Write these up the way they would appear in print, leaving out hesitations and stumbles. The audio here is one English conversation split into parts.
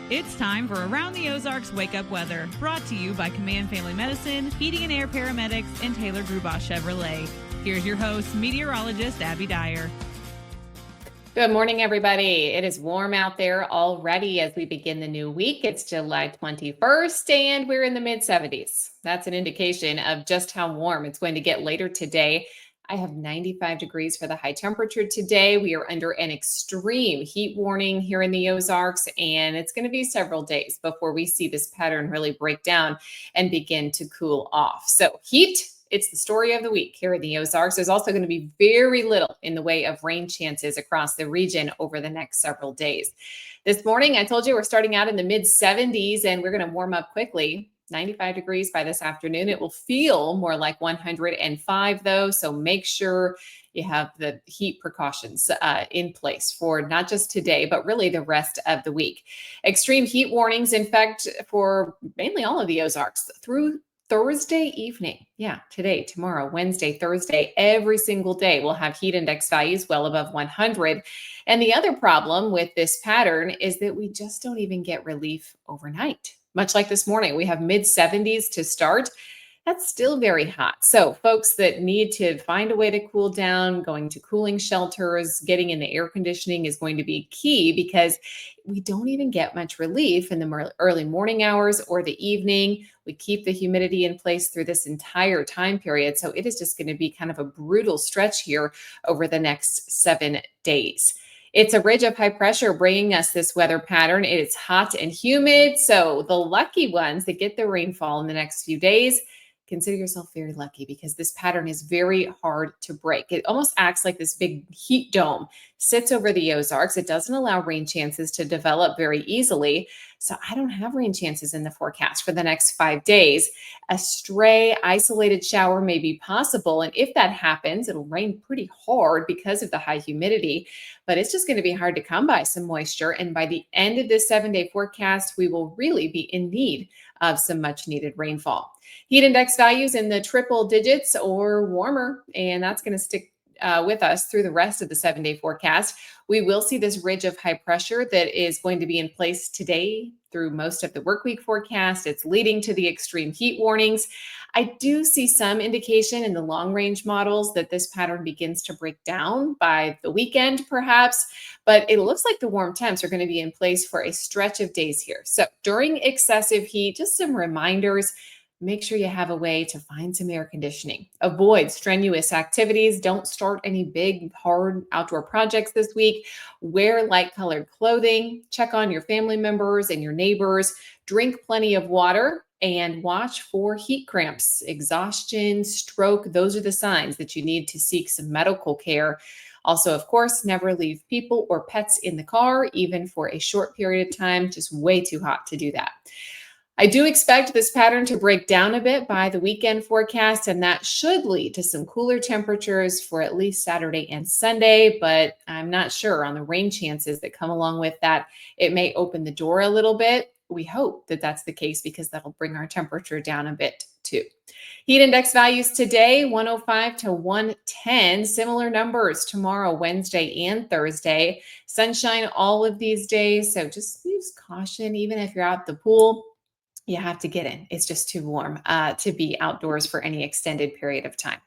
It's time for Around the Ozarks Wake Up Weather, brought to you by Command Family Medicine, Heating and Air Paramedics, and Taylor Grubaugh Chevrolet. Here's your host, meteorologist Abby Dyer. Good morning, everybody. It is warm out there already as we begin the new week. It's July 21st, and we're in the mid-70s. That's an indication of just how warm it's going to get later today. I have 95 degrees for the high temperature today. We are under an extreme heat warning here in the Ozarks, and it's going to be several days before we see this pattern really break down and begin to cool off. So heat, it's the story of the week here in the Ozarks. There's also going to be very little in the way of rain chances across the region over the next several days. This morning, I told you we're starting out in the mid 70s and we're going to warm up quickly. 95 degrees by this afternoon. It will feel more like 105 though. So make sure you have the heat precautions in place for not just today, but really the rest of the week. Extreme heat warnings, in fact, for mainly all of the Ozarks through Thursday evening. Yeah, today, tomorrow, Wednesday, Thursday, every single day we'll have heat index values well above 100. And the other problem with this pattern is that we just don't even get relief overnight. Much like this morning, we have mid 70s to start. That's still very hot. So folks that need to find a way to cool down, going to cooling shelters, getting in the air conditioning is going to be key because we don't even get much relief in the early morning hours or the evening. We keep the humidity in place through this entire time period. So it is just going to be kind of a brutal stretch here over the next 7 days. It's a ridge of high pressure bringing us this weather pattern. It is hot and humid. So the lucky ones that get the rainfall in the next few days, consider yourself very lucky because this pattern is very hard to break. It almost acts like this big heat dome sits over the Ozarks. It doesn't allow rain chances to develop very easily. So I don't have rain chances in the forecast for the next 5 days. A stray isolated shower may be possible. And if that happens, it'll rain pretty hard because of the high humidity, but it's just going to be hard to come by some moisture. And by the end of this 7-day forecast, we will really be in need of some much needed rainfall. Heat index values in the triple digits or warmer, and that's going to stick with us through the rest of the 7-day forecast. We will see this ridge of high pressure that is going to be in place today through most of the work week forecast. It's leading to the extreme heat warnings. I do see some indication in the long range models that this pattern begins to break down by the weekend, perhaps, but it looks like the warm temps are going to be in place for a stretch of days here. So during excessive heat, just some reminders. Make sure you have a way to find some air conditioning. Avoid strenuous activities. Don't start any big, hard outdoor projects this week. Wear light colored clothing. Check on your family members and your neighbors. Drink plenty of water and watch for heat cramps, exhaustion, stroke. Those are the signs that you need to seek some medical care. Also, of course, never leave people or pets in the car, even for a short period of time. Just way too hot to do that. I do expect this pattern to break down a bit by the weekend forecast, and that should lead to some cooler temperatures for at least Saturday and Sunday, but I'm not sure on the rain chances that come along with that. It may open the door a little bit. We hope that that's the case because that'll bring our temperature down a bit too. Heat index values today, 105 to 110. Similar numbers tomorrow, Wednesday and Thursday. Sunshine all of these days, so just use caution even if you're out at the pool. You have to get in. It's just too warm to be outdoors for any extended period of time.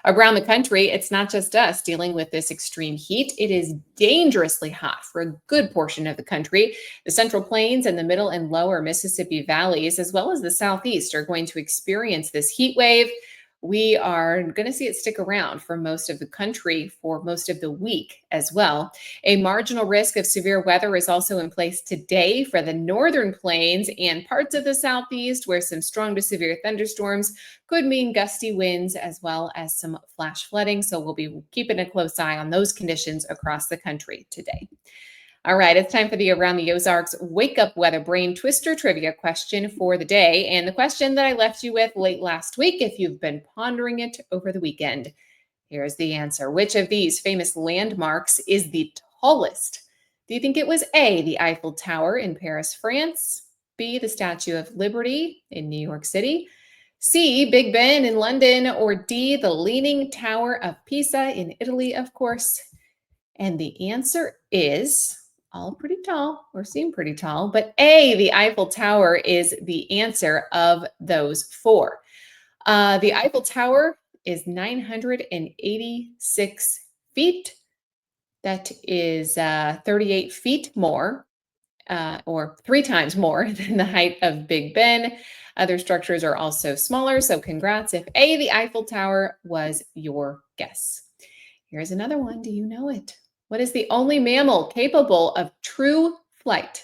Around the country, it's not just us dealing with this extreme heat. It is dangerously hot for a good portion of the country. The Central Plains and the middle and lower Mississippi valleys, as well as the Southeast, are going to experience this heat wave. We are going to see it stick around for most of the country for most of the week as well. A marginal risk of severe weather is also in place today for the northern plains and parts of the Southeast, where some strong to severe thunderstorms could mean gusty winds as well as some flash flooding. So we'll be keeping a close eye on those conditions across the country today. All right, it's time for the Around the Ozarks Wake Up Weather Brain Twister trivia question for the day. And the question that I left you with late last week, if you've been pondering it over the weekend. Here's the answer. Which of these famous landmarks is the tallest? Do you think it was A, the Eiffel Tower in Paris, France, B, the Statue of Liberty in New York City, C, Big Ben in London, or D, the Leaning Tower of Pisa in Italy, of course? And the answer is all pretty tall or seem pretty tall, but A, the Eiffel Tower is the answer of those four. The Eiffel Tower is 986 feet. That is 38 feet more, or 3 times more than the height of Big Ben. Other structures are also smaller, so congrats if A, the Eiffel Tower was your guess. Here's another one. Do you know it? What is the only mammal capable of true flight?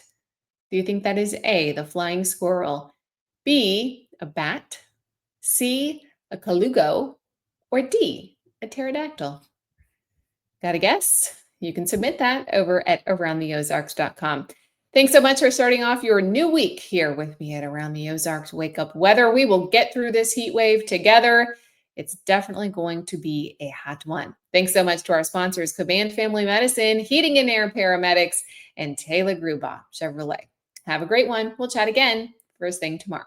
Do you think that is A, the flying squirrel, B, a bat, C, a colugo, or D, a pterodactyl? Got a guess? You can submit that over at aroundtheozarks.com. Thanks so much for starting off your new week here with me at Around the Ozarks Wake Up Weather. We will get through this heat wave together. It's definitely going to be a hot one. Thanks so much to our sponsors, Command Family Medicine, Heating and Air Paramedics, and Taylor Grubaugh Chevrolet. Have a great one. We'll chat again first thing tomorrow.